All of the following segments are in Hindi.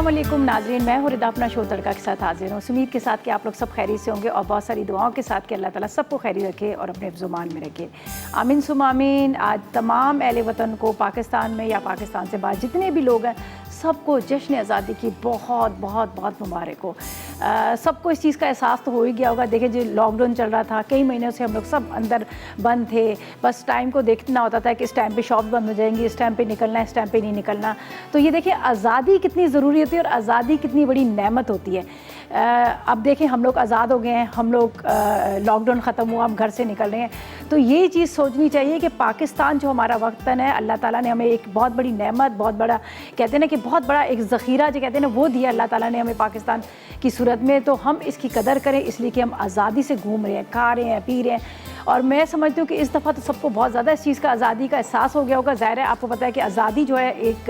अस्सलाम वालेकुम नाज़रीन, मैं हूँ रिदा अपना शो तड़का के साथ हाजिर हूँ। उम्मीद के साथ कि आप लोग सब खैरियत से होंगे और बहुत सारी दुआओं के साथ कि अल्लाह ताला सबको खैरी रखे और अपने हिफ्ज़-ओ-मान में रखे। आमीन सुम आमीन। आज तमाम अहले वतन को पाकिस्तान में या पाकिस्तान से बाहर जितने भी लोग हैं सबको जश्न आज़ादी की बहुत बहुत बहुत मुबारक हो। सबको इस चीज़ का एहसास तो हो ही गया होगा। देखिए जो लॉकडाउन चल रहा था, कई महीनों से हम लोग सब अंदर बंद थे, बस टाइम को देखना होता था कि इस टाइम पे शॉप बंद हो जाएंगी, इस टाइम पे निकलना है, इस टाइम पे नहीं निकलना। तो ये देखिए आज़ादी कितनी ज़रूरी होती है और आज़ादी कितनी बड़ी नेमत होती है। अब देखें हम लोग आज़ाद हो गए हैं, हम लोग लॉकडाउन ख़त्म हुआ, हम घर से निकल रहे हैं। तो ये चीज़ सोचनी चाहिए कि पाकिस्तान जो हमारा वतन है, अल्लाह ताला ने हमें एक बहुत बड़ी नेमत, बहुत बड़ा कहते हैं ना कि बहुत बड़ा एक ज़ख़ीरा जो कहते हैं ना वो दिया अल्लाह ताला ने हमें पाकिस्तान की सूरत में। तो हम इसकी कदर करें, इसलिए कि हम आज़ादी से घूम रहे हैं, खा रहे हैं, पी रहे हैं। और मैं समझती हूँ कि इस दफ़ा तो सबको बहुत ज़्यादा इस चीज़ का आज़ादी का एहसास हो गया होगा। ज़ाहिर है आपको पता है कि आज़ादी जो है एक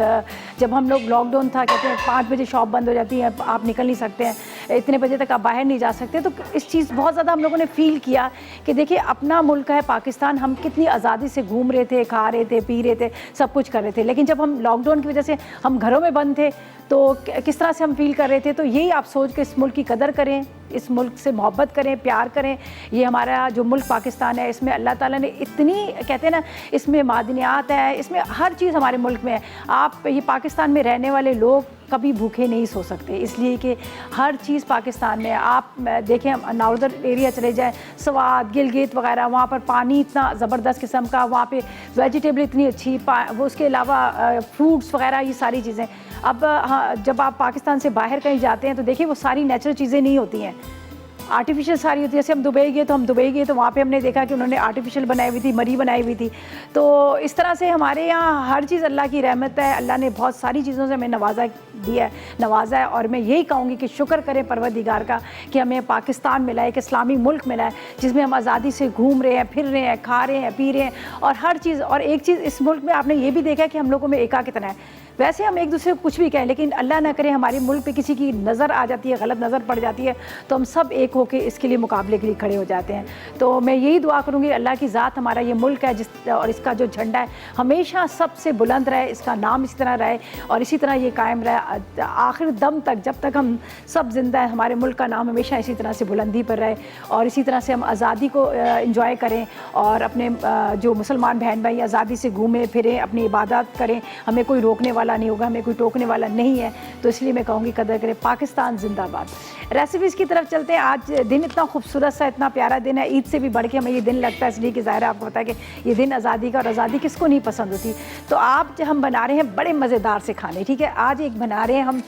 जब हम लोग लॉकडाउन था, कहते हैं 5 बजे शॉप बंद हो जाती है, आप निकल नहीं सकते हैं, इतने बजे तक आप बाहर नहीं जा सकते। तो इस चीज़ बहुत ज़्यादा हम लोगों ने फ़ील किया कि देखिए अपना मुल्क है पाकिस्तान, हम कितनी आज़ादी से घूम रहे थे, खा रहे थे, पी रहे थे, सब कुछ कर रहे थे। लेकिन जब हम लॉकडाउन की वजह से हम घरों में बंद थे तो किस तरह से हम फील कर रहे थे। तो यही आप सोच के इस मुल्क की कदर करें, इस मुल्क से मोहब्बत करें, प्यार करें। ये हमारा जो मुल्क पाकिस्तान है, इसमें अल्लाह ताला ने इतनी कहते हैं ना, इसमें मादनियात है, इसमें हर चीज़ हमारे मुल्क में है। आप ये पाकिस्तान में रहने वाले लोग कभी भूखे नहीं सो सकते, इसलिए कि हर चीज़ पाकिस्तान में है। आप देखें हम नॉर्दर्न एरिया चले जाएँ, स्वात, गिलगित वगैरह, वहाँ पर पानी इतना ज़बरदस्त किस्म का, वहाँ पे वेजिटेबल इतनी अच्छी, वो उसके अलावा फ्रूट्स वगैरह, ये सारी चीज़ें। अब हाँ, जब आप पाकिस्तान से बाहर कहीं जाते हैं तो देखिए वो सारी नेचुरल चीज़ें नहीं होती हैं, आर्टिफिशियल सारी होती है। जैसे हम दुबई गए तो वहाँ पे हमने देखा कि उन्होंने आर्टिफिशियल बनाई हुई थी, मरी बनाई हुई थी। तो इस तरह से हमारे यहाँ हर चीज़ अल्लाह की रहमत है। अल्लाह ने बहुत सारी चीज़ों से हमें नवाजा है और मैं यही कहूँगी कि शुक्र करें परवरदिगार का कि हमें पाकिस्तान मिला है, एक इस्लामी मुल्क मिला है जिसमें हम आज़ादी से घूम रहे हैं, फिर रहे हैं, खा रहे हैं, पी रहे हैं और हर चीज़। और एक चीज़ इस मुल्क में आपने ये भी देखा है कि हम लोगों में एका कितना है। वैसे हम एक दूसरे को कुछ भी कहें, लेकिन अल्लाह ना करे हमारे मुल्क पे किसी की नज़र आ जाती है, गलत नज़र पड़ जाती है, तो हम सब एक होकर इसके लिए मुकाबले के लिए खड़े हो जाते हैं। तो मैं यही दुआ करूँगी अल्लाह की ज़ात, हमारा ये मुल्क है और इसका जो झंडा है हमेशा सबसे बुलंद रहे, इसका नाम इसी तरह रहे और इसी तरह ये कायम रहे आखिर दम तक, जब तक हम सब जिंदा हैं। हमारे मुल्क का नाम हमेशा इसी तरह से बुलंदी पर रहे और इसी तरह से हम आज़ादी को इंजॉय करें और अपने जो मुसलमान बहन भाई आज़ादी से घूमें फिरें, अपनी इबादत करें। हमें कोई रोकने वाला नहीं होगा, हमें कोई टोकने वाला नहीं है। तो इसलिए मैं कहूँगी कदर करें। पाकिस्तान जिंदाबाद। रेसिपीज़ की तरफ चलते हैं। आज दिन इतना खूबसूरत सा, इतना प्यारा दिन है, ईद से भी बढ़ के हमें ये दिन लगता है, इसलिए कि ज़ाहिर है आपको पता है कि ये दिन आज़ादी का, और आज़ादी किसको नहीं पसंद होती। तो आप जो हम बना रहे हैं बड़े मज़ेदार से खाने, ठीक है। आज एक बना रहे हैं हम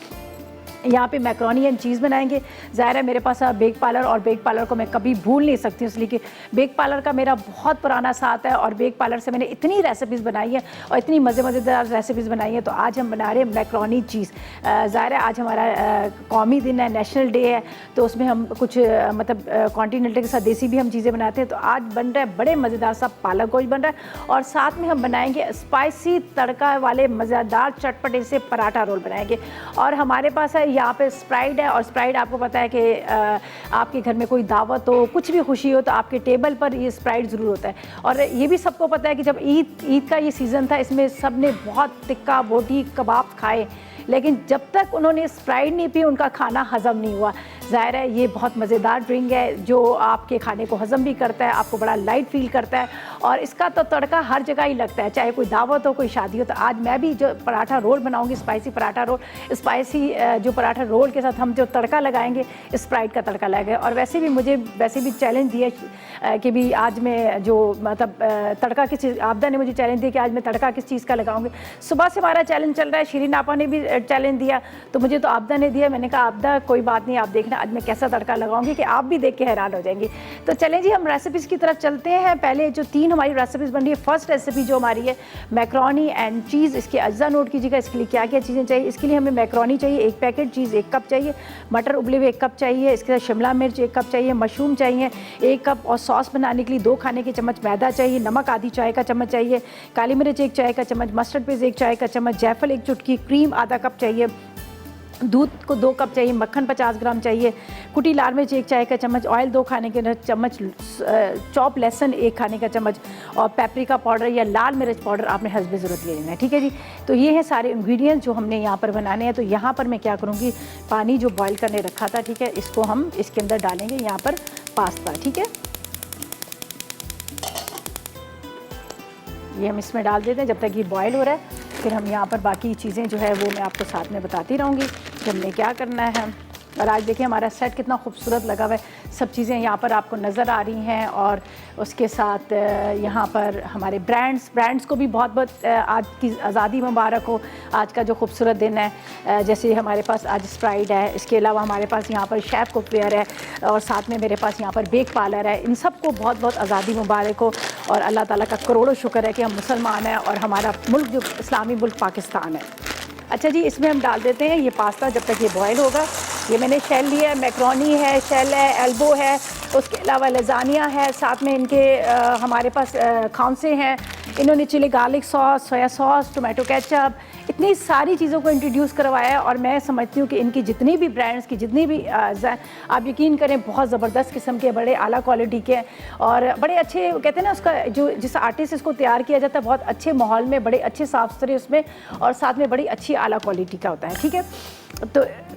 यहाँ पे मैक्रोनी एंड चीज़ बनाएंगे। ज़ाहिर है मेरे पास बेक पार्लर, और बेक पार्लर को मैं कभी भूल नहीं सकती, इसलिए कि बेक पार्लर का मेरा बहुत पुराना साथ है और बेक पार्लर से मैंने इतनी रेसिपीज़ बनाई है और इतनी मज़ेदार रेसिपीज़ बनाई है। तो आज हम बना रहे हैं मैक्रोनी चीज़। ज़ाहिर है आज हमारा कौमी दिन है, नेशनल डे है, तो उसमें हम कुछ मतलब कॉन्टीनेंटल के साथ देसी भी हम चीज़ें बनाते हैं। तो आज बन रहा है बड़े मज़ेदार सा पालक गोश्त बन रहा है और साथ में हम बनाएंगे स्पाइसी तड़का वाले मज़ेदार चटपटे से पराठा रोल बनाएंगे। और हमारे पास है यहाँ पे स्प्राइट है, और स्प्राइट आपको पता है कि आपके घर में कोई दावत हो, कुछ भी खुशी हो, तो आपके टेबल पर ये स्प्राइट ज़रूर होता है। और ये भी सबको पता है कि जब ईद का ये सीज़न था, इसमें सब ने बहुत टिक्का बोटी कबाब खाए, लेकिन जब तक उन्होंने स्प्राइट नहीं पी उनका खाना हज़म नहीं हुआ। ज़ाहिर है ये बहुत मज़ेदार ड्रिंक है जो आपके खाने को हज़म भी करता है, आपको बड़ा लाइट फील करता है और इसका तो तड़का हर जगह ही लगता है, चाहे कोई दावत हो, कोई शादी हो। तो आज मैं भी जो पराठा रोल बनाऊंगी, स्पाइसी पराठा रोल, स्पाइसी जो पराठा रोल के साथ हम जो तड़का लगाएंगे, स्प्राइट का तड़का लगाएंगे। और वैसे भी चैलेंज दिया कि भी आज मैं जो मतलब तड़का किस चीज़, आपदा ने मुझे चैलेंज दिया कि आज मैं तड़का किस चीज़ का लगाऊंगी। सुबह से हमारा चैलेंज चल रहा है, शीरीन आपा ने भी चैलेंज दिया, तो मुझे तो आपदा ने दिया। मैंने कहा आपदा कोई बात नहीं, आप देखना आज मैं कैसा तड़का लगाऊंगी कि आप भी देख के हैरान हो जाएंगी। तो चलें जी हम रेसिपीज़ की तरफ चलते हैं। पहले जो 3 हमारी रेसिपीज़ बन रही है, फर्स्ट रेसिपी जो हमारी है मैक्रोनी एंड चीज़, इसके अज्जा नोट कीजिएगा। इसके लिए क्या क्या चीज़ें चाहिए। इसके लिए हमें मैक्रोनी चाहिए 1 पैकेट, चीज़ 1 कप चाहिए, मटर उबले हुए 1 कप चाहिए, इसके साथ शिमला मिर्च 1 कप चाहिए, मशरूम चाहिए 1 कप, और सॉस बनाने के लिए 2 खाने के चम्मच मैदा चाहिए, नमक आधी चाय का चम्मच चाहिए, काली मिर्च 1 चाय का चम्मच, मस्टर्ड पेस्ट 1 चाय का चम्मच, जायफल 1 चुटकी, क्रीम आधा कप चाहिए, दूध को 2 कप चाहिए, मक्खन 50 ग्राम चाहिए, कुटी लाल मिर्च 1 चाय का चम्मच, ऑयल 2 खाने के चम्मच, चॉप लहसुन 1 खाने का चम्मच और पेपरिका पाउडर या लाल मिर्च पाउडर आपने हस्बे ज़रूरत ले लेना है। ठीक है जी। तो ये हैं सारे इंग्रेडिएंट्स जो हमने यहाँ पर बनाने हैं। तो यहाँ पर मैं क्या करूँगी, पानी जो बॉयल करने रखा था, ठीक है, इसको हम इसके अंदर डालेंगे यहाँ पर पास्ता। ठीक है, ये हम इसमें डाल देते हैं जब तक ये बॉयल हो रहा है। फिर हम यहाँ पर बाकी चीज़ें जो है वो मैं आपको साथ में बताती रहूँगी कि हमने क्या करना है। और आज देखिए हमारा सेट कितना खूबसूरत लगा हुआ है, सब चीज़ें यहाँ पर आपको नज़र आ रही हैं। और उसके साथ यहाँ पर हमारे ब्रांड्स को भी बहुत बहुत आज की आज़ादी मुबारक हो। आज का जो खूबसूरत दिन है, जैसे हमारे पास आज स्प्राइट है, इसके अलावा हमारे पास यहाँ पर शेफ़ कुकवेयर है और साथ में मेरे पास यहाँ पर बेक पार्लर है। इन सब को बहुत बहुत आज़ादी मुबारक हो और अल्लाह ताला का करोड़ों शुक्र है कि हम मुसलमान हैं और हमारा मुल्क जो इस्लामी मुल्क पाकिस्तान है। अच्छा जी, इसमें हम डाल देते हैं ये पास्ता जब तक ये बॉयल होगा। ये मैंने शेल लिया है, मैक्रोनी है, शेल है, एल्बो है, उसके अलावा लजानिया है, साथ में इनके हमारे पास खांसे हैं। इन्होंने chili garlic sauce, soya sauce, tomato ketchup, इतनी सारी चीज़ों को इंट्रोड्यूस करवाया है। और मैं समझती हूँ कि इनकी जितनी भी ब्रांड्स की जितनी भी आप यकीन करें बहुत ज़बरदस्त किस्म के, बड़े आला क्वालिटी के और बड़े अच्छे, कहते हैं ना उसका जो जिस आर्टिस्ट इसको तैयार किया जाता है बहुत अच्छे माहौल में, बड़े अच्छे साफ़ सुथरे उसमें और साथ में बड़ी अच्छी आला क्वालिटी का होता है। ठीक है,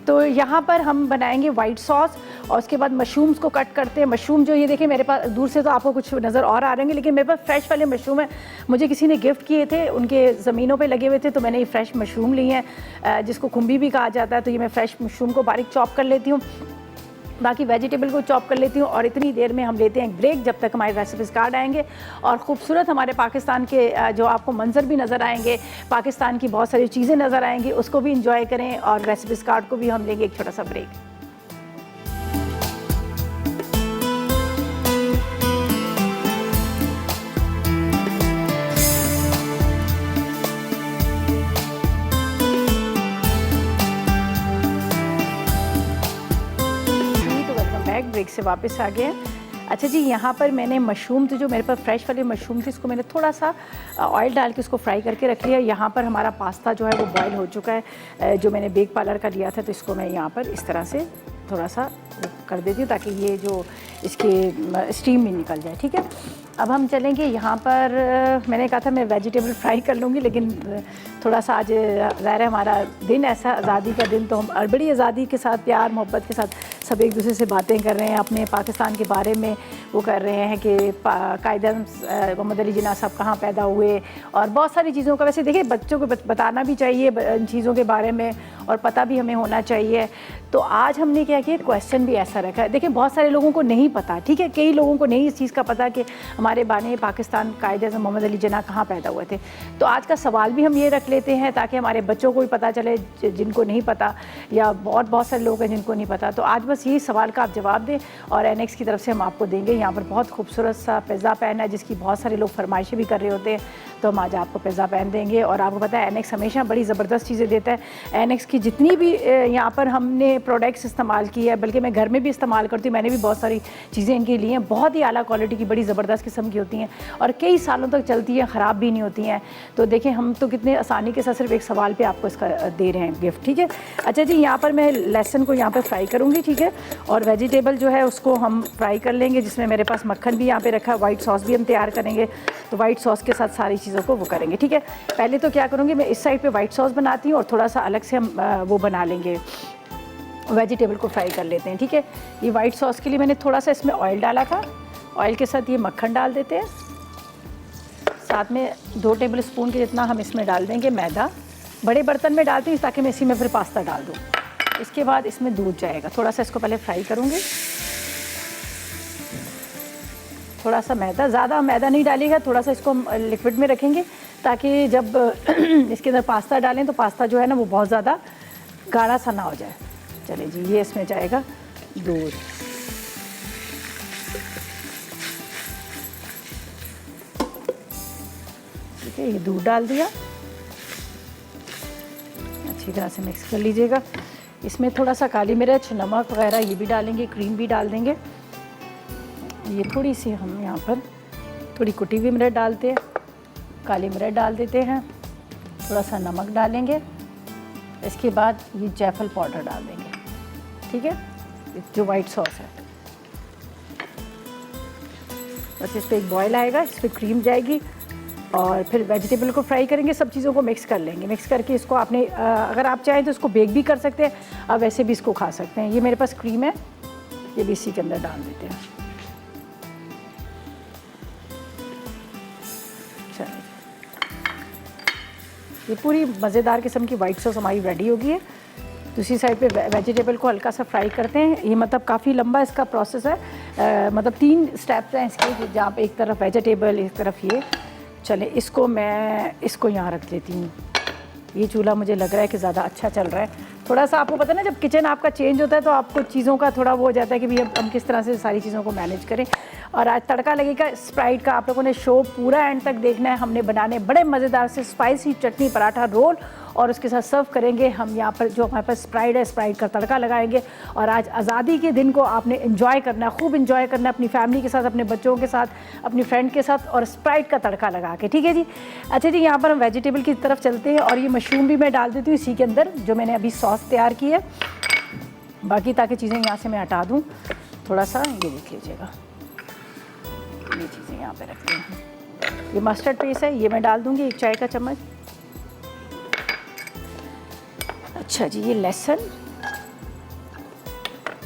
तो यहाँ पर हम बनाएंगे वाइट सॉस और उसके बाद मशरूम्स को कट करते हैं। मशरूम जो ये देखिए मेरे पास दूर से तो आपको कुछ नज़र और आ रहे हैं, लेकिन मेरे पास फ्रेश वाले मशरूम है, मुझे किसी ने गिफ्ट किए थे, उनके ज़मीनों पे लगे हुए थे, तो मैंने ये फ्रेश मशरूम लिए हैं जिसको खुम्बी भी कहा जाता है। तो ये मैं फ्रेश मशरूम को बारीक चॉप कर लेती हूँ, बाकी वेजिटेबल को चॉप कर लेती हूँ और इतनी देर में हम लेते हैं एक ब्रेक जब तक हमारे रेसिपीज़ कार्ड आएंगे और ख़ूबसूरत हमारे पाकिस्तान के जो आपको मंजर भी नज़र आएंगे, पाकिस्तान की बहुत सारी चीज़ें नज़र आएंगी, उसको भी इंजॉय करें और रेसिपीज़ कार्ड को भी हम लेंगे एक छोटा सा ब्रेक। ब्रेक से वापस आ गए हैं। अच्छा जी, यहाँ पर मैंने मशरूम तो जो मेरे पास फ्रेश वाले मशरूम थे इसको मैंने थोड़ा सा ऑयल डाल के उसको फ्राई करके रख लिया। यहाँ पर हमारा पास्ता जो है वो बॉयल हो चुका है, जो मैंने बेक पार्लर का लिया था, तो इसको मैं यहाँ पर इस तरह से थोड़ा सा कर देती हूँ ताकि ये जो इसके स्टीम भी निकल जाए। ठीक है, अब हम चलेंगे यहाँ पर, मैंने कहा था मैं वेजिटेबल फ्राई कर लूँगी, लेकिन थोड़ा सा आज ज़ाहिर है हमारा दिन ऐसा आज़ादी का दिन, तो हम बड़ी आज़ादी के साथ, प्यार मोहब्बत के साथ सब एक दूसरे से बातें कर रहे हैं, अपने पाकिस्तान के बारे में वो कर रहे हैं कि कायद-ए-आज़म मोहम्मद अली जिन्ना साहब कहाँ पैदा हुए और बहुत सारी चीज़ों का। वैसे देखिए बच्चों को बताना भी चाहिए इन चीज़ों के बारे में और पता भी हमें होना चाहिए। तो आज हमने क्या किया, क्वेश्चन भी ऐसा रखा है। देखिए बहुत सारे लोगों को नहीं पता, ठीक है, कई लोगों को नहीं इस चीज़ का पता कि हमारे बानी पाकिस्तान कायद-ए-आज़म मोहम्मद अली जिन्ना कहाँ पैदा हुए थे। तो आज का सवाल भी हम ये रख लेते हैं ताकि हमारे बच्चों को भी पता चले जिनको नहीं पता, या बहुत सारे लोग हैं जिनको नहीं पता। तो आज बस यही सवाल का आप जवाब दें और एनेक्स की तरफ से हम आपको देंगे। यहाँ पर बहुत खूबसूरत सा पिज़्ज़ा पैन है जिसकी बहुत सारे लोग फरमाइशें भी कर रहे होते हैं, तो हम आज आपको पिज़्ज़ा पैन देंगे। और आपको पता है एनेक्स हमेशा बड़ी ज़बरदस्त चीज़ें देता है। एनेक्स की जितनी भी यहाँ पर हमने प्रोडक्ट्स इस्तेमाल की है, बल्कि मैं घर में भी इस्तेमाल करती हूँ, मैंने भी बहुत सारी चीज़ें इनकी ली हैं, बहुत ही आला क्वालिटी की, बड़ी ज़बरदस्त किस्म की होती हैं और कई सालों तक चलती हैं, ख़राब भी नहीं होती हैं। तो देखें हम तो कितने आसानी के साथ सिर्फ एक सवाल पे आपको इसका दे रहे हैं गिफ्ट। ठीक है, अच्छा जी, यहाँ पर मैं लहसुन को यहाँ पर फ्राई करूँगी, ठीक है, और वेजिटेबल जो है उसको हम फ्राई कर लेंगे, जिसमें मेरे पास मक्खन भी यहाँ पे रखा है, वाइट सॉस भी हम तैयार करेंगे, तो वाइट सॉस के साथ सारी चीज़ों को वो करेंगे। ठीक है, पहले तो क्या करूँगी, मैं इस साइड पे वाइट सॉस बनाती हूँ और थोड़ा सा अलग से हम वो बना लेंगे, वेजिटेबल को फ्राई कर लेते हैं। ठीक है, ये वाइट सॉस के लिए मैंने थोड़ा सा इसमें ऑयल डाला था, ऑयल के साथ ये मक्खन डाल देते हैं, साथ में 2 टेबल स्पून के जितना हम इसमें डाल देंगे मैदा। बड़े बर्तन में डालती हूँ ताकि मैं इसी में फिर पास्ता डाल दूँ। इसके बाद इसमें दूध जाएगा, थोड़ा सा इसको पहले फ्राई करूँगी, थोड़ा सा मैदा, ज़्यादा मैदा नहीं डालिएगा, थोड़ा सा इसको लिक्विड में रखेंगे ताकि जब इसके अंदर पास्ता डालें तो पास्ता जो है ना वो बहुत ज़्यादा गाढ़ा सा ना हो जाए। चलिए जी, ये इसमें जाएगा दूध। ठीक है, ये दूध डाल दिया, अच्छी तरह से मिक्स कर लीजिएगा। इसमें थोड़ा सा काली मिर्च, नमक वगैरह ये भी डालेंगे, क्रीम भी डाल देंगे। ये थोड़ी सी हम यहाँ पर थोड़ी कुटी हुई मिर्च डालते हैं, काली मिर्च डाल देते हैं, थोड़ा सा नमक डालेंगे, इसके बाद ये जायफल पाउडर डाल देंगे, ठीक है, जो वाइट सॉस है। बस इस पर एक बॉयल आएगा, इस पर क्रीम जाएगी और फिर वेजिटेबल को फ्राई करेंगे, सब चीज़ों को मिक्स कर लेंगे। मिक्स करके इसको आपने अगर आप चाहें तो इसको बेक भी कर सकते हैं, आप वैसे भी इसको खा सकते हैं। ये मेरे पास क्रीम है, ये भी इसी के अंदर डाल देते हैं। चलिए, ये पूरी मज़ेदार किस्म की वाइट सॉस हमारी रेडी होगी है। दूसरी साइड पे वेजिटेबल को हल्का सा फ्राई करते हैं। ये मतलब काफ़ी लंबा इसका प्रोसेस है, मतलब 3 स्टेप्स हैं इसके, जहाँ पे एक तरफ वेजिटेबल, एक तरफ ये। चले इसको मैं इसको यहाँ रख देती हूँ। ये चूल्हा मुझे लग रहा है कि ज़्यादा अच्छा चल रहा है। थोड़ा सा आपको पता है ना, जब किचन आपका चेंज होता है तो आपको चीज़ों का थोड़ा वो हो जाता है कि भाई अब हम किस तरह से सारी चीज़ों को मैनेज करें। और आज तड़का लगेगा स्प्राइट का। आप लोगों ने शो पूरा एंड तक देखना है। हमने बनाने बड़े मज़ेदार से स्पाइसी चटनी पराठा रोल, और उसके साथ सर्व करेंगे हम यहाँ पर जो हमारे पास स्प्राइट है, स्प्राइट का तड़का लगाएंगे। और आज आज़ादी के दिन को आपने एंजॉय करना है, खूब एंजॉय करना है अपनी फैमिली के साथ, अपने बच्चों के साथ, अपनी फ्रेंड के साथ, और स्प्राइट का तड़का लगा के, ठीक है जी। अच्छा जी, यहाँ पर हम वेजिटेबल की तरफ चलते हैं और ये मशरूम भी मैं डाल देती हूँ इसी के अंदर, जो मैंने अभी सॉस तैयार की है। बाकी ताकि चीज़ें यहाँ से मैं हटा दूँ थोड़ा सा, ये देख लीजिएगा, ये चीज़ें यहाँ पे रखते हैं। ये मस्टर्ड पेस्ट है, ये मैं डाल दूँगी 1 चाय का चम्मच। अच्छा जी, ये लहसुन,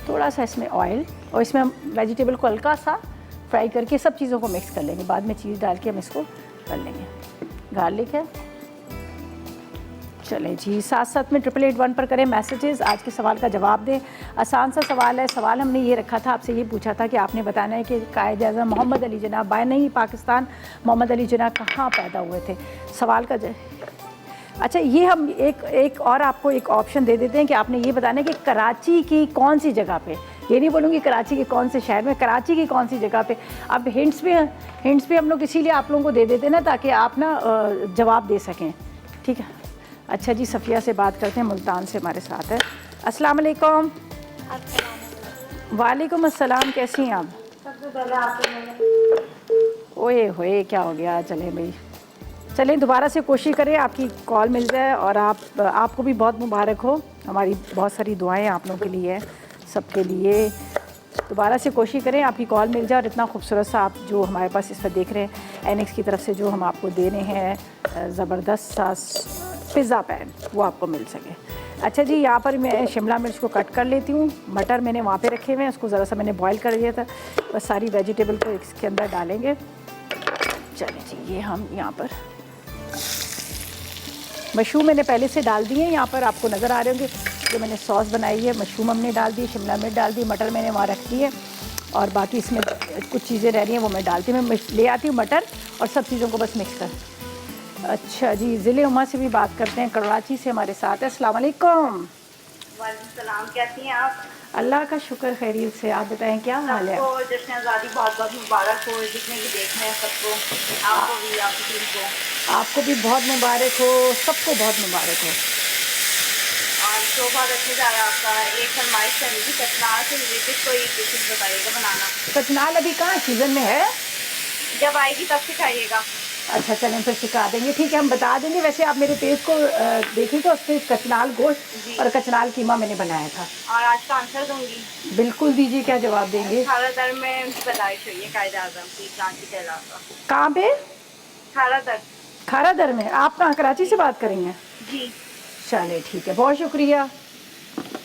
थोड़ा सा इसमें ऑयल, और इसमें हम वेजिटेबल को हल्का सा फ्राई करके सब चीज़ों को मिक्स कर लेंगे। बाद में चीज़ डाल के हम इसको कर लेंगे। गार्लिक है। चलें जी, साथ साथ में 8881 पर करें मैसेजेस, आज के सवाल का जवाब दें। आसान सा सवाल है। सवाल हमने ये रखा था, आपसे ये पूछा था कि आपने बताना है कि कायद-ए-आज़म मोहम्मद अली जिन्ना बानी पाकिस्तान मोहम्मद अली जिन्ना कहाँ पैदा हुए थे। सवाल का अच्छा, ये हम एक और आपको एक ऑप्शन दे देते हैं कि आपने ये बताना है कि कराची की कौन सी जगह पे, ये नहीं बोलूँगी कराची के कौन से शहर में, कराची की कौन सी जगह पे। अब हिंट्स भी हम लोग इसीलिए आप लोगों को दे देते हैं ना, ताकि आप ना जवाब दे सकें, ठीक है। अच्छा जी, सफ़िया से बात करते हैं, मुल्तान से हमारे साथ है। अस्सलाम वालेकुम। वालेकुम अस्सलाम, कैसी हैं आप? ओए होए, क्या हो गया? चलें भाई, चलें दोबारा से कोशिश करें आपकी कॉल मिल जाए। और आपको भी बहुत मुबारक हो, हमारी बहुत सारी दुआएं आप लोगों के लिए, सबके लिए। दोबारा से कोशिश करें आपकी कॉल मिल जाए, और इतना खूबसूरत सा आप जो हमारे पास इस पर देख रहे हैं एनेक्स की तरफ से जो हम आपको दे रहे हैं ज़बरदस्त सा पिज़्ज़ा पैन, वो आपको मिल सके। अच्छा जी, यहाँ पर मैं शिमला मिर्च को कट कर लेती हूँ। मटर मैंने वहाँ पे रखे हुए हैं, उसको ज़रा सा मैंने बॉईल कर दिया था। बस सारी वेजिटेबल को इसके अंदर डालेंगे। चलें जी, ये हम यहाँ पर मशरूम मैंने पहले से डाल दिए हैं। यहाँ पर आपको नज़र आ रहे होंगे जो मैंने सॉस बनाई है। मशरूम हमने डाल दी, शिमला मिर्च डाल दी, मटर मैंने वहाँ रख दी है, और बाकी इसमें कुछ चीज़ें रह रही हैं वो मैं डालती हूँ। मैं ले आती हूँ मटर और सब चीज़ों को बस मिक्स कर। अच्छा जी, ज़िले उमा से भी बात करते हैं, कराची से हमारे साथ है। अस्सलाम वालेकुम। वालेकुम सलाम, कैसी हैं आप? अल्लाह का शुक्र, खैरियत से। आप बताएं क्या हाल है? सबको जश्न आज़ादी बहुत बहुत मुबारक हो, जितने भी देख रहे हैं सबको, आपको भी, आपकी टीम को। आपको भी बहुत मुबारक हो, सबको बहुत मुबारक हो। और शो बहुत अच्छा जा रहा है आपका। एक फरमाइश करनी थी, कचनाल से रिलेटेड कोई डिशेज बताइएगा बनाना। कचनाल अभी कहाँ सीज़न में है? जब आएगी तब सिखाइएगा। अच्छा चलें, फिर सिखा देंगे, ठीक है, हम बता देंगे। वैसे आप मेरे पेज को देखिएगा, उस पर कचनाल गोश्त और कचनाल कीमा मैंने बनाया था। और आज का आंसर दूंगी। बिल्कुल दीजिए, क्या जवाब देंगे? खारा दर में उनकी पैदाइश हुई है, कायद-ए-आज़म की कराची के अलावा। कहाँ पे? खारा दर। खारा दर में। आप कहाँ, कराची से बात करेंगे? जी चलें ठीक है, बहुत शुक्रिया।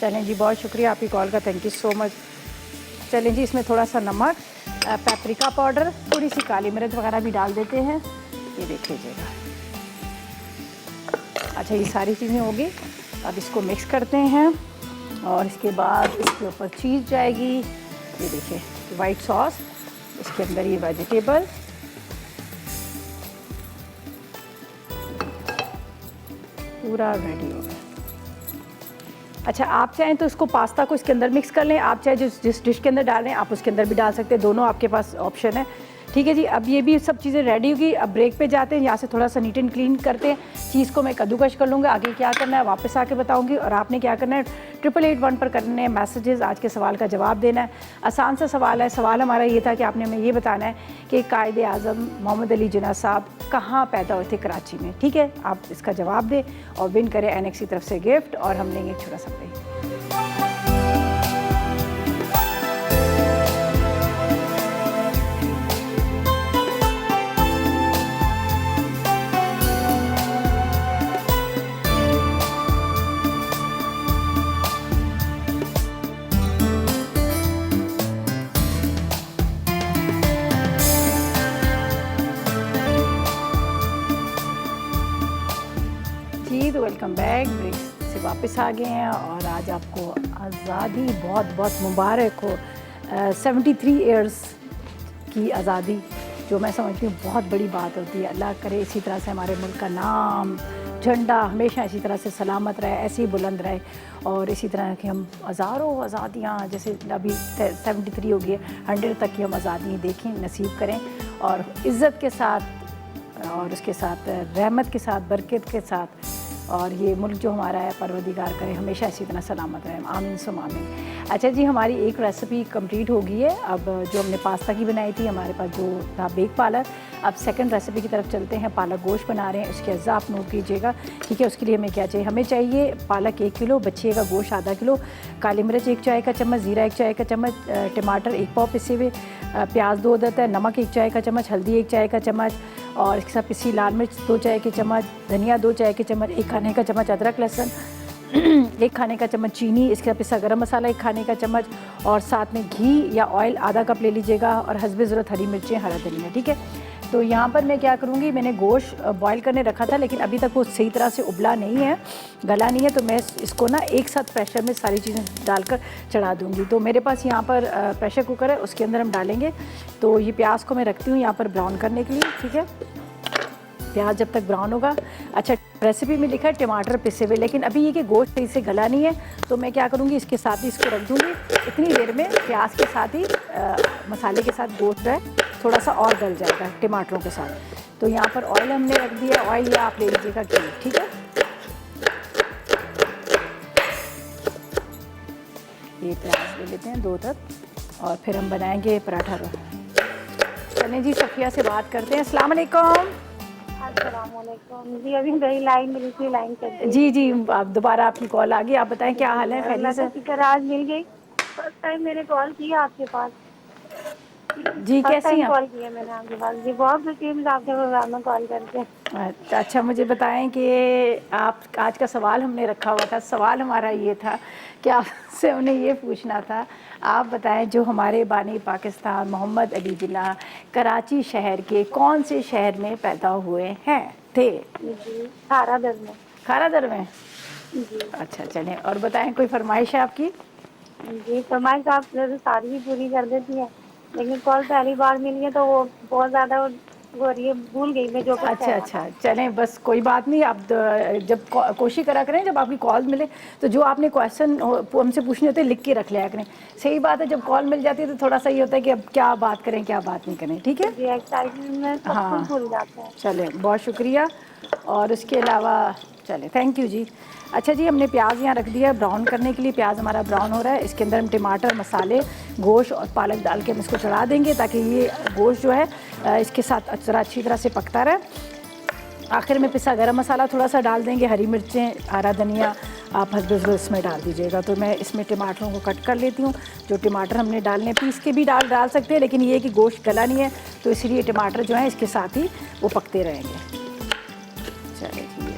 चलें जी, बहुत शुक्रिया आपकी कॉल का, थैंक यू सो मच। चलें जी, इसमें थोड़ा सा नमक, पेपरिका पाउडर, थोड़ी सी काली मिर्च वगैरह भी डाल देते हैं, ये देख लीजिएगा। अच्छा, ये सारी चीज़ें होगी, अब इसको मिक्स करते हैं, और इसके बाद इसके ऊपर चीज़ जाएगी। ये देखिए वाइट सॉस, इसके अंदर ये वेजिटेबल, पूरा रेडी हो गया। अच्छा, आप चाहें तो इसको पास्ता को इसके अंदर मिक्स कर लें, आप चाहे जिस डिश के अंदर डालें आप उसके अंदर भी डाल सकते हैं, दोनों आपके पास ऑप्शन है, ठीक है जी। अब ये भी सब चीज़ें रेडी होगी, अब ब्रेक पे जाते हैं, यहाँ से थोड़ा सा नीट एंड क्लीन करते हैं। चीज़ को मैं कद्दूकश कर लूँगा, आगे क्या करना है वापस आके बताऊँगी, और आपने क्या करना है 8881 पर करने हैं मैसेजेस, आज के सवाल का जवाब देना है। आसान सा सवाल है। सवाल हमारा ये था कि आपने हमें ये बताना है कि कायदे आज़म मोहम्मद अली जिन्ना साहब कहाँ पैदा हुए थे? कराची में। ठीक है, आप इसका जवाब दें और विन करें एनेक्स की तरफ से गिफ्ट, और हम लेंगे एक छोटा सा ब्रेक। जी तो वेलकम बैक, ब्रेक से वापस आ गए हैं और आज आपको आज़ादी बहुत बहुत मुबारक हो। 73 ईयर्स की आज़ादी, जो मैं समझती हूँ बहुत बड़ी बात होती है। अल्लाह करे इसी तरह से हमारे मुल्क का नाम, झंडा हमेशा इसी तरह से सलामत रहे, ऐसे ही बुलंद रहे, और इसी तरह की हम हज़ारों आज़ादियाँ, जैसे अभी 73 हो गई है, 100 तक की हम आज़ादी देखें, नसीब करें, और इज़्ज़त के साथ और उसके साथ रहमत के साथ, बरकत के साथ, और ये मुल्क जो हमारा है परवरदिगार करे हमेशा इसी तरह सलामत रहे, आमीन सुम आमीन। अच्छा जी, हमारी एक रेसिपी कंप्लीट हो गई है। अब जो हमने पास्ता की बनाई थी, हमारे पास जो था बेक पालक। अब सेकंड रेसिपी की तरफ चलते हैं। पालक गोश्त बना रहे हैं, उसके अज्जा आप नोट कीजिएगा, ठीक है। उसके लिए हमें क्या चाहिए? हमें चाहिए पालक 1 किलो, बच्चे का गोश्त आधा किलो, काली मिर्च 1 चाय का चम्मच, ज़ीरा 1 चाय का चम्मच, टमाटर 1 पाव पिसे हुए, प्याज 2 अदद है, नमक 1 चाय का चम्मच, हल्दी 1 चाय का चम्मच, और इसके साथ पिसी लाल मिर्च 2 चाय के चम्मच, धनिया 2 चाय के चम्मच, 1 खाने का चम्मच अदरक लहसुन, 1 खाने का चम्मच चीनी, इसके साथ पिसा गरम मसाला 1 खाने का चम्मच, और साथ में घी या ऑयल आधा कप ले लीजिएगा, और हस्बे ज़रूरत हरी मिर्चें, हरा धनिया, ठीक है। तो यहाँ पर मैं क्या करूँगी, मैंने गोश्त बॉईल करने रखा था, लेकिन अभी तक वो सही तरह से उबला नहीं है, गला नहीं है, तो मैं इसको ना एक साथ प्रेशर में सारी चीज़ें डालकर चढ़ा दूँगी। तो मेरे पास यहाँ पर प्रेशर कुकर है, उसके अंदर हम डालेंगे। तो ये प्याज को मैं रखती हूँ यहाँ पर ब्राउन करने के लिए, ठीक है। प्याज जब तक ब्राउन होगा, अच्छा रेसिपी में लिखा है टमाटर पिसे हुए, लेकिन अभी ये कि गोश्त सही से गला नहीं है, तो मैं क्या करूँगी, इसके साथ ही इसको रख दूँगी। इतनी देर में प्याज के साथ ही मसाले के साथ गोश्त है थोड़ा सा और गल जाएगा टमाटरों के साथ। तो यहाँ पर ऑयल हमने रख दिया, ऑयल या आप ले लीजिएगा घी, ठीक है। ये प्याज ले लेते हैं 2 तक, और फिर हम बनाएंगे पराठा। चलें जी, सफिया से बात करते हैं। अस्सलाम वालेकुम। अस्सलामुअलैकुम जी, अभी मेरी लाइन मिली थी, लाइन कर जी जी, आप दोबारा आपकी कॉल आ गई। आप बताएं क्या हाल है? पहले से फिक्र आज मिल गई। फर्स्ट टाइम मैंने कॉल किया आपके पास जी, कैसी हैं? कॉल किया मैंने आपके पास जी, बहुत खुशी हुई आपके प्रोग्राम में कॉल करके। अच्छा, मुझे बताएं कि आप आज का सवाल हमने रखा हुआ था। सवाल हमारा ये था कि आपसे उन्हें ये पूछना था, आप बताएं जो हमारे बानी पाकिस्तान मोहम्मद अली जिन्ना कराची शहर के कौन से शहर में पैदा हुए हैं थे? जी, खारादर में। खारादर में जी। अच्छा, चलें और बताएं, कोई फरमाइश है आपकी? जी, फरमाइश आप सारी भी पूरी कर देती है, लेकिन कॉल पहली बार मिली है तो वो बहुत ज़्यादा वो रही है, भूल गई मैं जो कुछ अच्छा कहना अच्छा, था। चलें बस कोई बात नहीं। आप जब कोशिश करा करें, जब आपकी कॉल मिले तो जो आपने क्वेश्चन हमसे पूछने होते हैं लिख के रख लिया करें। सही बात है, जब कॉल मिल जाती है तो थोड़ा सा ये होता है कि अब क्या बात करें क्या बात नहीं करें, ठीक है। जी, एक्साइटमेंट में सब हाँ, कुछ भूल जाते हैं। चलें, बहुत शुक्रिया। और उसके अलावा चलें, थैंक यू जी। अच्छा जी, हमने प्याज यहाँ रख दिया ब्राउन करने के लिए। प्याज हमारा ब्राउन हो रहा है, इसके अंदर हम टमाटर, मसाले, गोश्त और पालक डाल के हम इसको चढ़ा देंगे, ताकि ये गोश्त जो है इसके साथ ज़रा अच्छी तरह से पकता रहे। आखिर में पिसा गरम मसाला थोड़ा सा डाल देंगे, हरी मिर्चें, हरा धनिया आप हस्बे इसमें डाल दीजिएगा। तो मैं इसमें टमाटरों को कट कर लेती हूँ। जो टमाटर हमने डालने पीस के भी डाल सकते हैं, लेकिन ये है कि गोश्त गला नहीं है, तो इसलिए टमाटर जो है इसके साथ ही वो पकते रहेंगे। चलिए जी,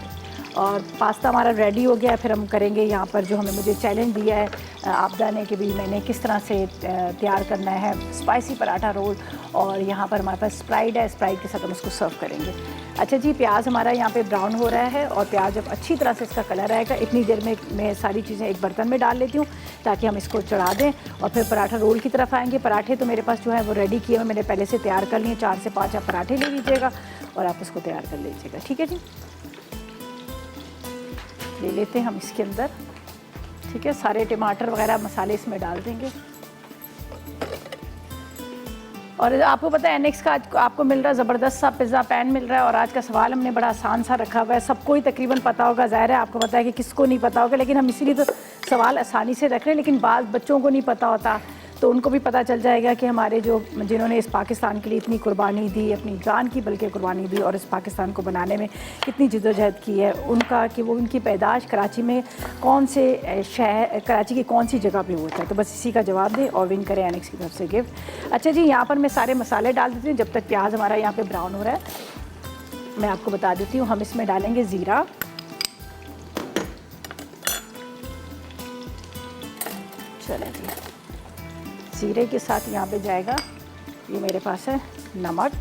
और पास्ता हमारा रेडी हो गया। फिर हम करेंगे यहाँ पर जो हमें मुझे चैलेंज दिया है आपदा ने कि भी मैंने किस तरह से तैयार करना है स्पाइसी पराठा रोल, और यहाँ पर हमारे पास स्प्राइट है, स्प्राइट के साथ हम उसको सर्व करेंगे। अच्छा जी, प्याज हमारा यहाँ पे ब्राउन हो रहा है, और प्याज जब अच्छी तरह से इसका कलर आएगा, इतनी देर में मैं सारी चीज़ें एक बर्तन में डाल लेती हूँ ताकि हम इसको चढ़ा दें, और फिर पराठा रोल की तरफ आएंगे। पराठे तो मेरे पास जो है वो रेडी किए हुए मैंने पहले से तैयार कर लिए। 4 से 5 आप पराठे ले लीजिएगा और आप उसको तैयार कर लीजिएगा, ठीक है जी। ले लेते हैं हम इसके अंदर, ठीक है। सारे टमाटर वगैरह मसाले इसमें डाल देंगे। और आपको पता है एनेक्स का आज आपको मिल रहा है ज़बरदस्त सा पिज़्ज़ा पैन मिल रहा है। और आज का सवाल हमने बड़ा आसान सा रखा हुआ है, सबको ही तकरीबन पता होगा, ज़ाहिर है आपको पता है कि किसको नहीं पता होगा, लेकिन हम इसीलिए तो सवाल आसानी से रख रहे हैं। लेकिन बाद बच्चों को नहीं पता होता तो उनको भी पता चल जाएगा कि हमारे जो जिन्होंने इस पाकिस्तान के लिए इतनी कुर्बानी दी, अपनी जान की बल्कि कुर्बानी दी और इस पाकिस्तान को बनाने में कितनी जद्दोजहद की है, उनका कि वो उनकी पैदाश कराची में कौन से शहर, कराची की कौन सी जगह पे होता है। तो बस इसी का जवाब दें और विन करें एनेक्स की तरफ से गिफ्ट। अच्छा जी, यहाँ पर मैं सारे मसाले डाल देती हूँ जब तक प्याज हमारा यहाँ पर ब्राउन हो रहा है। मैं आपको बता देती हूँ, हम इसमें डालेंगे ज़ीरा, चलें जी, ज़ीरे के साथ यहाँ पे जाएगा ये मेरे पास है नमक।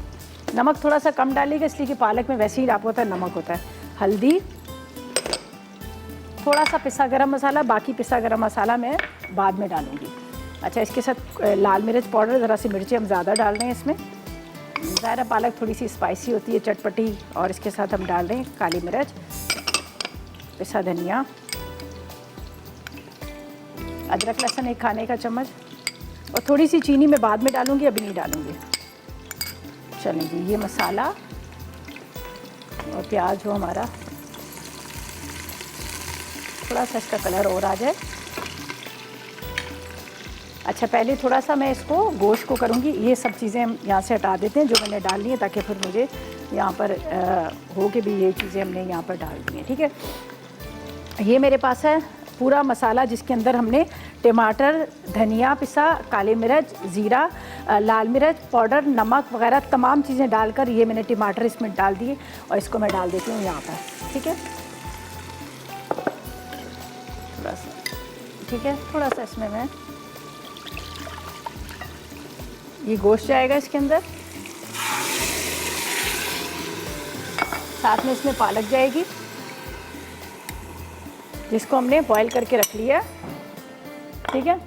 नमक थोड़ा सा कम डालिएगा इसलिए कि पालक में वैसे ही आपको होता है नमक होता है। हल्दी, थोड़ा सा पिसा गरम मसाला, बाकी पिसा गरम मसाला मैं बाद में डालूँगी। अच्छा, इसके साथ लाल मिर्च पाउडर, ज़रा सी मिर्ची हम ज़्यादा डाल रहे हैं इसमें, ज़ाहिर पालक थोड़ी सी स्पाइसी होती है, चटपटी। और इसके साथ हम डाल रहे हैं काली मिर्च, पिसा धनिया, अदरक लहसुन 1 खाने का चम्मच, और थोड़ी सी चीनी मैं बाद में डालूंगी, अभी नहीं डालूंगी। चलें जी, ये मसाला और प्याज जो हमारा थोड़ा सा इसका कलर और आ जाए। अच्छा, पहले थोड़ा सा मैं इसको गोश्त को करूंगी, ये सब चीज़ें हम यहाँ से हटा देते हैं जो मैंने डाल ली है, ताकि फिर मुझे यहाँ पर हो के भी ये चीज़ें हमने यहाँ पर डाल दी हैं। ठीक है, ये मेरे पास है पूरा मसाला जिसके अंदर हमने टमाटर, धनिया पिसा, काली मिर्च, ज़ीरा, लाल मिर्च पाउडर, नमक वगैरह तमाम चीज़ें डालकर ये मैंने टमाटर इसमें डाल दिए और इसको मैं डाल देती हूँ यहाँ पर। ठीक है, थोड़ा सा, ठीक है, थोड़ा सा इसमें मैं ये गोश्त जाएगा इसके अंदर, साथ में इसमें पालक जाएगी जिसको हमने बॉईल करके रख लिया। ठीक है,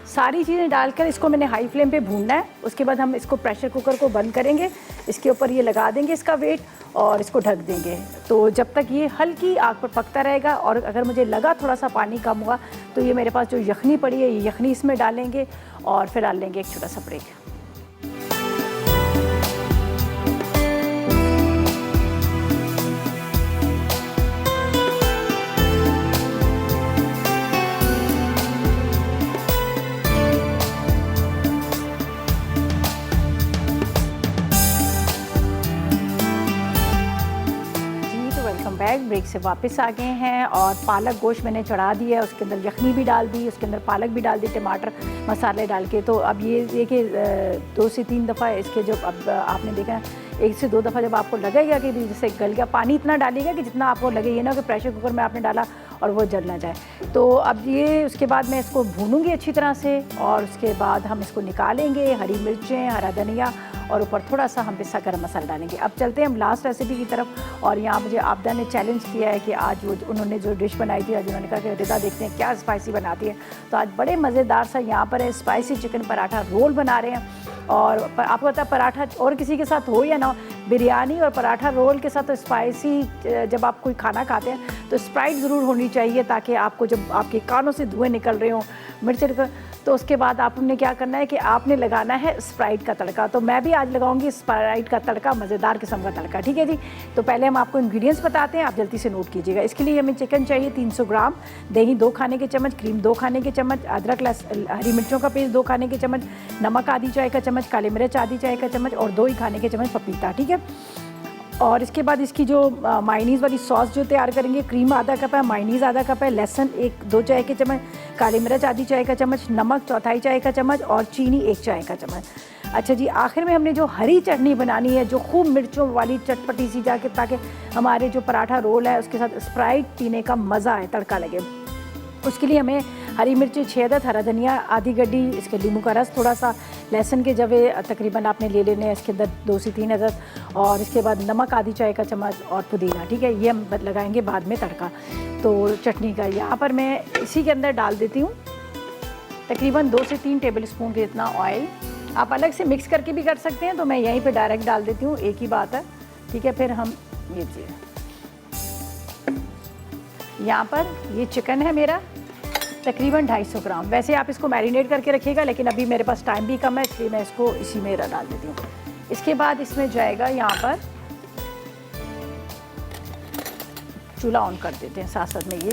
सारी चीज़ें डालकर इसको मैंने हाई फ्लेम पे भूनना है। उसके बाद हम इसको प्रेशर कुकर को बंद करेंगे, इसके ऊपर ये लगा देंगे इसका वेट और इसको ढक देंगे। तो जब तक ये हल्की आग पर पकता रहेगा, और अगर मुझे लगा थोड़ा सा पानी कम हुआ तो ये मेरे पास जो यखनी पड़ी है, ये यखनी इसमें डालेंगे और फिर डाल लेंगे एक छोटा सा ब्रेक। ब्रेक से वापस आ गए हैं और पालक गोश्त मैंने चढ़ा दिया है, उसके अंदर यखनी भी डाल दी, उसके अंदर पालक भी डाल दी, टमाटर मसाले डाल के। तो अब ये देखिए 2 से 3 दफ़ा इसके जब अब आपने देखा 1 से 2 दफ़ा जब आपको लगेगा कि जैसे गल गया, पानी इतना डालिएगा कि जितना आपको लगे, ये ना कि प्रेशर कुकर में आपने डाला और वो जल ना जाए। तो अब ये उसके बाद मैं इसको भूनूंगी अच्छी तरह से और उसके बाद हम इसको निकालेंगे। हरी मिर्चें, हरा धनिया और ऊपर थोड़ा सा हम पिसा गरम मसाला डालेंगे। अब चलते हैं हम लास्ट रेसिपी की तरफ। और यहाँ मुझे आपदा ने चैलेंज किया है कि आज वो उन्होंने जो डिश बनाई थी, आज उन्होंने कहा कि रिदा देखते हैं क्या स्पाइसी बनाती है। तो आज बड़े मज़ेदार सा यहाँ पर है स्पाइसी चिकन पराठा रोल बना रहे हैं। और आपको पता है पराठा और किसी के साथ हो या ना, बिरयानी और पराठा रोल के साथ तो स्पाइसी, जब आप कोई खाना खाते हैं तो स्प्राइट ज़रूर होनी चाहिए, ताकि आपको जब आपके कानों से धुएँ निकल रहे हों, मिर्च, तो उसके बाद आपने क्या करना है कि आपने लगाना है स्प्राइट का तड़का। तो मैं भी आज लगाऊंगी स्प्राइट का तड़का, मज़ेदार किस्म का तड़का। ठीक है जी, तो पहले हम आपको इंग्रेडिएंट्स बताते हैं, आप जल्दी से नोट कीजिएगा। इसके लिए हमें चिकन चाहिए 300 ग्राम, दही 2 खाने के चम्मच, क्रीम 2 खाने के चम्मच, अदरक हरी मिर्चों का पेस्ट 2 खाने के चम्मच, नमक आधी चाय का चम्मच, काली मिर्च आधी चाय का चम्मच और 2 ही खाने के चम्मच पपीता। ठीक है, और इसके बाद इसकी जो मायनीज़ वाली सॉस जो तैयार करेंगे, क्रीम आधा कप है, मायनीज़ आधा कप है, लहसुन 1-2 चाय के चम्मच, काली मिर्च आधी चाय का चम्मच, नमक 1/4 चाय का चम्मच और चीनी 1 चाय का चम्मच। अच्छा जी, आखिर में हमने जो हरी चटनी बनानी है, जो खूब मिर्चों वाली चटपटी सी, जाके ताकि हमारे जो पराठा रोल है उसके साथ स्प्राइट पीने का मज़ा है, तड़का लगे। उसके लिए हमें हरी मिर्ची 6 अदद, हरा धनिया आधी गड्डी, इसके नींबू का रस थोड़ा सा, लहसुन के जवे तकरीबन आपने ले लेने हैं इसके अंदर 2 से 3 अदद, और इसके बाद नमक आधी चाय का चम्मच और पुदीना। ठीक है, ये हम लगाएंगे बाद में तड़का। तो चटनी का यहाँ पर मैं इसी के अंदर डाल देती हूँ तकरीबन 2 से 3 टेबल स्पून के इतना ऑयल। आप अलग से मिक्स करके भी कर सकते हैं, तो मैं यहीं पे डायरेक्ट डाल देती हूँ, एक ही बात है। ठीक है, फिर हम ये चीज़ यहाँ पर ये चिकन है मेरा, तकरीबन 250 ग्राम। वैसे आप इसको मैरिनेट करके रखिएगा, लेकिन अभी मेरे पास टाइम भी कम है, इसलिए मैं इसको इसी में डाल देती हूँ। इसके बाद इसमें जाएगा, यहाँ पर चूल्हा ऑन कर देते हैं, साथ साथ में ये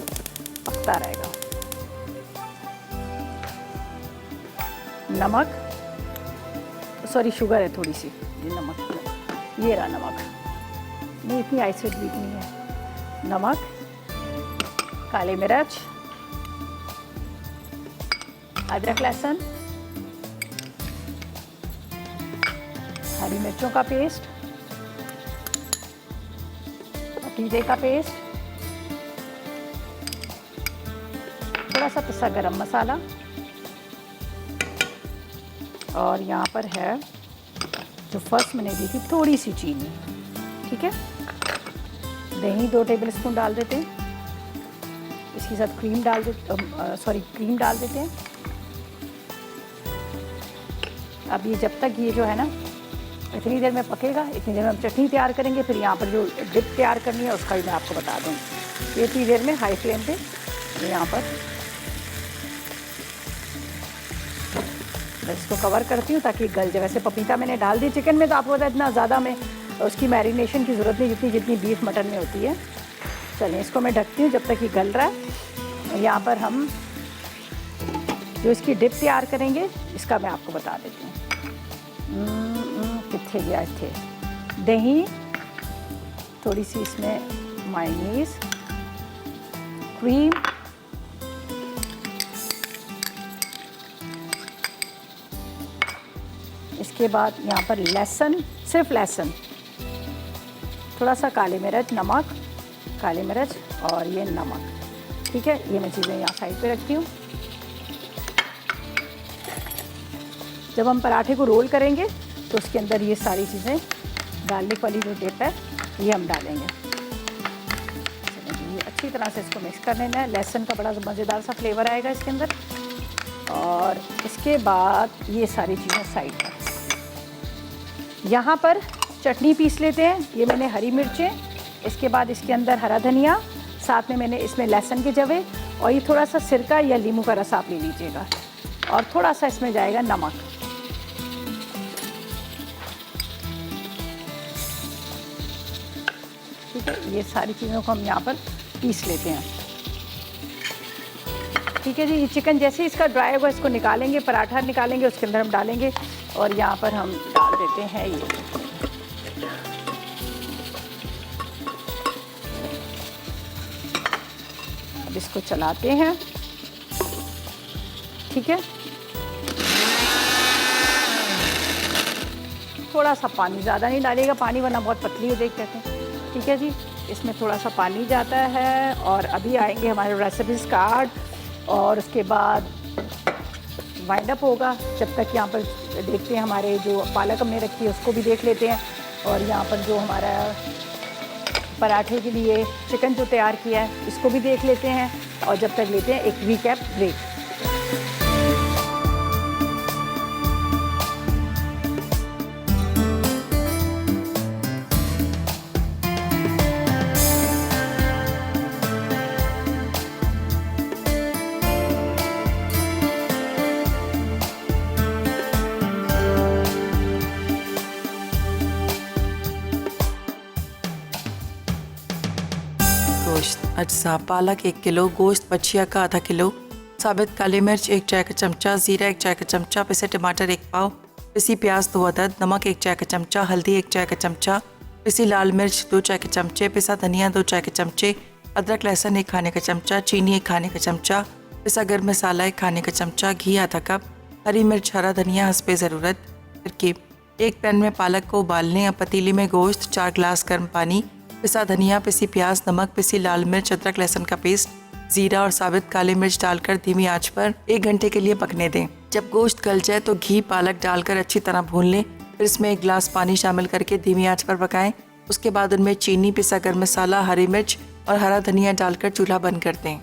पकता रहेगा। नमक, सॉरी शुगर है थोड़ी सी, ये नमक, ये रहा नमक, नहीं इतनी आइसड भी नहीं है। नमक, काली मिर्च, अदरक लहसुन, हरी मिर्चों का पेस्ट, पपीते का पेस्ट, थोड़ा सा पिसा गरम मसाला, और यहाँ पर है जो फर्स्ट मैंने दी थी थोड़ी सी चीनी, ठीक है। दही 2 टेबलस्पून डाल देते हैं, इसके साथ क्रीम डाल देते हैं। अब ये जब तक ये जो है ना इतनी देर में पकेगा, इतनी देर में हम चटनी तैयार करेंगे। फिर यहाँ पर जो डिप तैयार करनी है उसका भी मैं आपको बता दूँ। ये इतनी देर में हाई फ्लेम पे यहाँ पर मैं इसको कवर करती हूँ ताकि गल जाए। वैसे पपीता मैंने डाल दी चिकन में, तो आपको पता है इतना ज़्यादा में उसकी मैरिनेशन की ज़रूरत नहीं जितनी बीफ मटन में होती है। चलिए इसको मैं ढकती हूँ जब तक ये गल रहा है। यहाँ पर हम जो इसकी डिप तैयार करेंगे इसका मैं आपको बता देती हूँ। कितने गया थे, दही, थोड़ी सी इसमें मायोनीज, क्रीम, इसके बाद यहाँ पर लहसुन, सिर्फ लहसुन, थोड़ा सा काली मिर्च, नमक, काली मिर्च और ये नमक, ठीक है। ये मैं चीज़ें यहाँ साइड पे रखती हूँ। जब हम पराठे को रोल करेंगे तो उसके अंदर ये सारी चीज़ें, गार्लिक वाली जो डिप है ये हम डालेंगे। ये अच्छी तरह से इसको मिक्स कर लेना है। लहसुन का बड़ा मज़ेदार सा फ्लेवर आएगा इसके अंदर। और इसके बाद ये सारी चीज़ें साइड पर, यहाँ पर चटनी पीस लेते हैं। ये मैंने हरी मिर्चें, इसके बाद इसके अंदर हरा धनिया, साथ में मैंने इसमें लहसुन के जवे, और ये थोड़ा सा सिरका या नींबू का रस आप ले लीजिएगा, और थोड़ा सा इसमें जाएगा नमक। ठीक है, ये सारी चीज़ों को हम यहाँ पर पीस लेते हैं। ठीक है जी, ये चिकन जैसे ही इसका ड्राई होगा इसको निकालेंगे, पराठा निकालेंगे, उसके अंदर हम डालेंगे, और यहाँ पर हम डाल देते हैं ये। अब इसको चलाते हैं, ठीक है। थोड़ा सा पानी, ज़्यादा नहीं डालेगा पानी, वरना बहुत पतली हो देख कहते हैं। ठीक है जी, इसमें थोड़ा सा पानी जाता है, और अभी आएंगे हमारे रेसिपीज़ कार्ड, और उसके बाद वाइंड अप होगा। जब तक यहाँ पर देखते हैं हमारे जो पालक हमने रखी है उसको भी देख लेते हैं, और यहाँ पर जो हमारा पराठे के लिए चिकन जो तैयार किया है इसको भी देख लेते हैं, और जब तक लेते हैं एक रीकैप ब्रेक। गोश्त अज्जा, पालक 1 किलो, गोश्त बछिया का आधा किलो, साबित काली मिर्च 1 चाय का चमचा, जीरा 1 चाय का चमचा, पिसे टमाटर 1 पाव, पिसी प्याज 2 अदद, नमक 1 चाय का चमचा, हल्दी 1 चाय का चमचा, पिसी लाल मिर्च 2 चाय के चमचे, पिसा धनिया 2 चाय के चमचे, अदरक लहसुन 1 खाने का चमचा, चीनी 1 खाने का चमचा, पिसा गर्म मसाला 1 खाने का चमचा, घी आधा कप, हरी मिर्च हरा धनिया हस्बे ज़रूरत। तरकीब: एक पैन में पालक को उबालने या पतीली में गोश्त, 4 गिलास गर्म पानी, पिसा धनिया, पिसी प्याज, नमक, पिसी लाल मिर्च, अदरक लहसुन का पेस्ट, जीरा और साबित काली मिर्च डालकर धीमी आंच पर 1 घंटे के लिए पकने दें। जब गोश्त गल जाए तो घी पालक डालकर अच्छी तरह भून लें। फिर इसमें 1 गिलास पानी शामिल करके धीमी आंच पर पकाएं। उसके बाद उनमें चीनी, पिसा गर्म मसाला, हरी मिर्च और हरा धनिया डालकर चूल्हा बंद कर दें।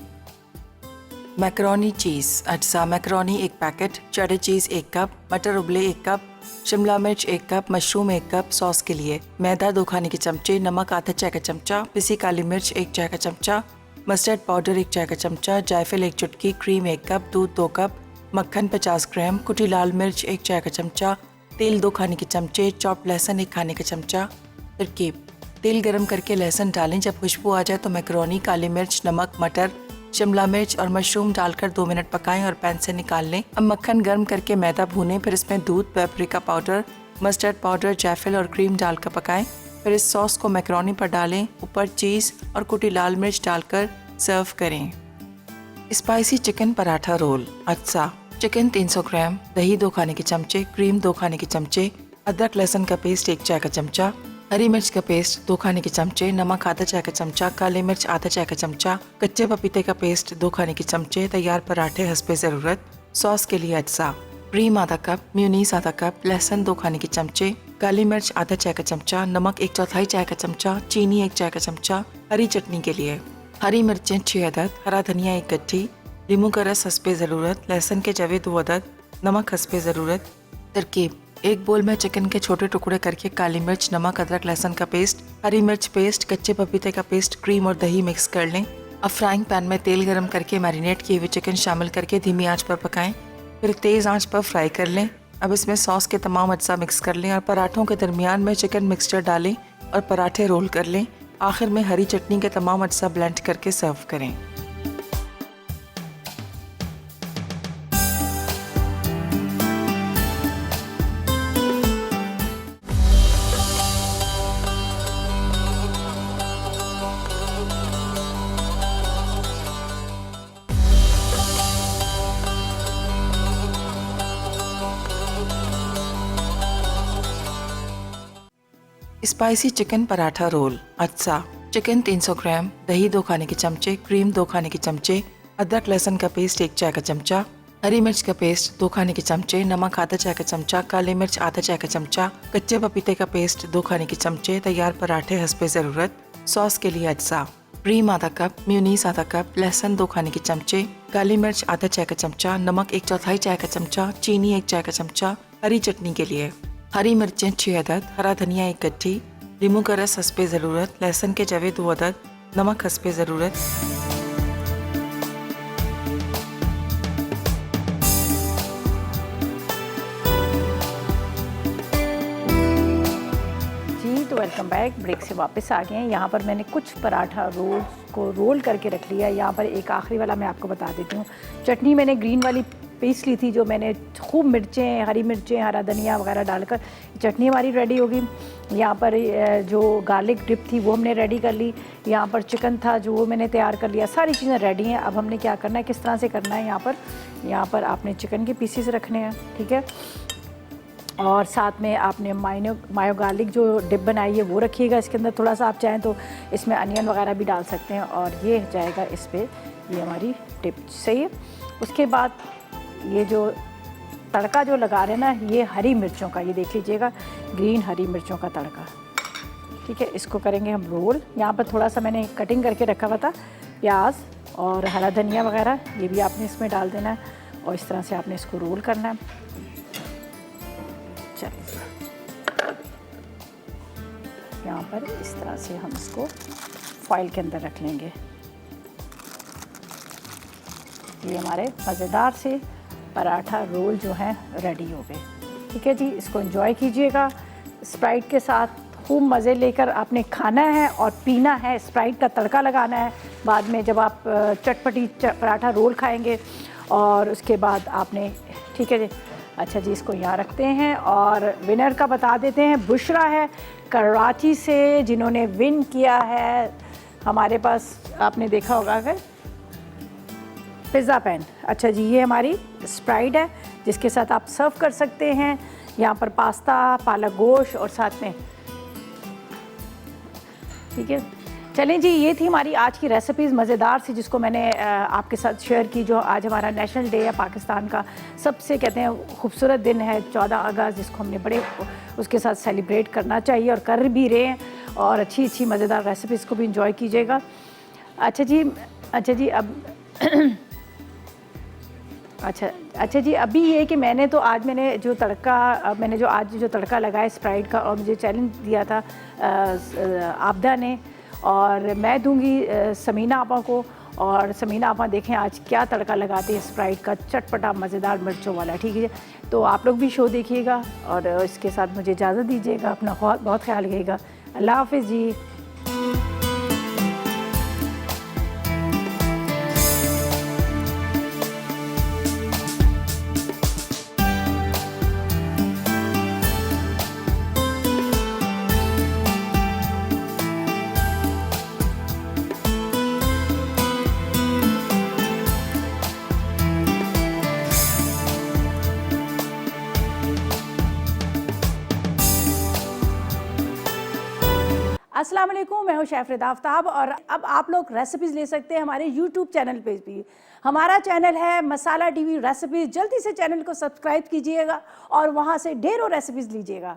मैकरोनी चीज़ अज्जा: मैकरोनी 1 पैकेट, चेडर चीज़ 1 कप, मटर उबले 1 कप, शिमला मिर्च 1 कप, मशरूम 1 कप। सॉस के लिए मैदा 2 खाने के चमचे, नमक आधा चाय का चमचा, पिसी काली मिर्च 1 चाय का चमचा, मस्टर्ड पाउडर 1 चाय का चमचा, जायफल 1 चुटकी, क्रीम 1 कप, दूध 2 कप, मक्खन 50 ग्राम, कुटी लाल मिर्च 1 चाय का चमचा, तेल 2 खाने के चमचे, चॉप लहसुन 1 खाने का चमचा। तरकीब: तेल गरम करके लहसुन डालें। जब खुशबू आ जाए तो मैक्रोनी, काली मिर्च, नमक, मटर, शिमला मिर्च और मशरूम डालकर 2 मिनट पकाएं और पैन से निकाल लें। अब मक्खन गर्म करके मैदा भूनें, फिर इसमें दूध, पेपरिका पाउडर, मस्टर्ड पाउडर, जायफल और क्रीम डालकर पकाएं। फिर इस सॉस को मैक्रोनी पर डालें, ऊपर चीज़ और कुटी लाल मिर्च डालकर सर्व करें। Spicy chicken paratha roll. अज्जा: चिकन 300 ग्राम, दही 2 खाने के चमचे, क्रीम 2 खाने के चमचे, अदरक लहसुन का पेस्ट 1 चाय का चमचा, हरी मिर्च का पेस्ट 2 खाने के चमचे, नमक आधा चाय का चमचा, काली मिर्च आधा चाय का चमचा, कच्चे पपीते का पेस्ट 2 खाने के चमचे। तैयार पराठे हस्बे ज़रूरत। सॉस के लिए अज्जा: क्रीम आधा कप, म्यूनीस आधा कप, लहसुन 2 खाने के चमचे, काली मिर्च आधा चाय का चमचा, नमक 1/4 चाय का चमचा, चीनी 1 चाय का चमचा। हरी चटनी के लिए हरी मिर्चें 6 अदद, हरा धनिया 1 गड्ढी, नींबू का रस हस्बे ज़रूरत, लहसुन के जवे 2 अदद, नमक हस्बे ज़रूरत। तरकीब: एक बोल में चिकन के छोटे टुकड़े करके काली मिर्च, नमक, अदरक लहसुन का पेस्ट, हरी मिर्च पेस्ट, कच्चे पपीते का पेस्ट, क्रीम और दही मिक्स कर लें। अब फ्राइंग पैन में तेल गरम करके मैरिनेट किए हुए चिकन शामिल करके धीमी आंच पर पकाएं, फिर तेज़ आंच पर फ्राई कर लें। अब इसमें सॉस के तमाम अज्जा मिक्स कर लें और पराठों के दरमियान में चिकन मिक्सचर डालें और पराठे रोल कर लें। आखिर में हरी चटनी के तमाम अज्जा ब्लेंड करके सर्व करें। Spicy chicken paratha roll. अज्जा: चिकन 300 ग्राम, दही 2 खाने के चमचे, क्रीम 2 खाने के चमचे, अदरक लहसुन का पेस्ट 1 चाय का चमचा, हरी मिर्च का पेस्ट 2 खाने के चमचे, नमक आधा चाय का चमचा, काली मिर्च आधा चाय का चमचा, कच्चे पपीते का पेस्ट 2 खाने के चमचे। तैयार पराठे हस्बे ज़रूरत। सॉस के लिए अज्जा: क्रीम आधा कप, म्यूनीस आधा कप, लहसुन 2 खाने के चमचे, काली मिर्च आधा चाय का चमचा, नमक 1/4 चाय का चमचा, चीनी 1 चाय का चमचा। हरी चटनी के लिए हरी मिर्चें 6 अदद, हरा धनिया 1 गड्ढी, नींबू का रस हस्बे ज़रूरत, लहसुन के जवे 2 अदद, नमक हस्बे ज़रूरत। जी तो वेलकम बैक। ब्रेक से वापस आ गए हैं। यहाँ पर मैंने कुछ पराठा रोल्स को रोल करके रख लिया। यहाँ पर एक आखिरी वाला मैं आपको बता देती हूँ। चटनी मैंने ग्रीन वाली पीस ली थी, जो मैंने खूब मिर्चें, हरी मिर्चें, हरा धनिया वगैरह डालकर चटनी हमारी रेडी होगी। यहाँ पर जो गार्लिक डिप थी वो हमने रेडी कर ली। यहाँ पर चिकन था जो वो मैंने तैयार कर लिया। सारी चीज़ें रेडी हैं। अब हमने क्या करना है, किस तरह से करना है। यहाँ पर आपने चिकन के पीसेस रखने हैं, ठीक है। और साथ में आपने मायो गार्लिक जो डिप बनाई है वो रखिएगा इसके अंदर। थोड़ा सा आप चाहें तो इसमें अनियन वगैरह भी डाल सकते हैं। और ये जाएगा इस पर, ये हमारी डिप, सही है। उसके बाद ये जो तड़का जो लगा रहे हैं ना, ये हरी मिर्चों का, ये देख लीजिएगा, ग्रीन हरी मिर्चों का तड़का, ठीक है। इसको करेंगे हम रोल। यहाँ पर थोड़ा सा मैंने कटिंग करके रखा हुआ था प्याज और हरा धनिया वगैरह, ये भी आपने इसमें डाल देना है और इस तरह से आपने इसको रोल करना है। चलिए यहाँ पर इस तरह से हम इसको फॉइल के अंदर रख लेंगे। ये हमारे मज़ेदार से पराठा रोल जो हैं रेडी हो गए, ठीक है जी। इसको एंजॉय कीजिएगा स्प्राइट के साथ। खूब मज़े लेकर आपने खाना है और पीना है। स्प्राइट का तड़का लगाना है बाद में जब आप चटपटी पराठा रोल खाएंगे। और उसके बाद आपने, ठीक है जी। अच्छा जी, इसको यहाँ रखते हैं और विनर का बता देते हैं। बुशरा है कराची से, जिन्होंने विन किया है हमारे पास, आपने देखा होगा अगर, पिज़्ज़ा पैन। अच्छा जी, ये हमारी स्प्राइट है जिसके साथ आप सर्व कर सकते हैं। यहाँ पर पास्ता, पालक गोश्त और साथ में, ठीक है। चलें जी, ये थी हमारी आज की रेसिपीज़ मज़ेदार सी, जिसको मैंने आपके साथ शेयर की। जो आज हमारा नेशनल डे है पाकिस्तान का, सबसे कहते हैं खूबसूरत दिन है 14 अगस्त, जिसको हमने बड़े उसके साथ सेलिब्रेट करना चाहिए और कर भी रहे हैं। और अच्छी अच्छी मज़ेदार रेसिपीज़ को भी इंजॉय कीजिएगा। अच्छा जी अब अच्छा जी, अभी ये कि मैंने जो तड़का लगाया स्प्राइट का, और मुझे चैलेंज दिया था आबदा ने, और मैं दूंगी समीना आपा को। और समीना आपा देखें आज क्या तड़का लगाते हैं स्प्राइट का, चटपटा मज़ेदार मिर्चों वाला। ठीक है, तो आप लोग भी शो देखिएगा और इसके साथ मुझे इजाज़त दीजिएगा। अपना बहुत ख्याल रखिएगा। अल्लाह हाफ़िज़ जी। अस्सलाम वालेकुम, मैं हूँ शेफ़ रिदा आफ्ताब और अब आप लोग रेसिपीज़ ले सकते हैं हमारे यूट्यूब चैनल पे भी। हमारा चैनल है मसाला टीवी रेसिपीज़। जल्दी से चैनल को सब्सक्राइब कीजिएगा और वहाँ से ढेरों रेसिपीज़ लीजिएगा।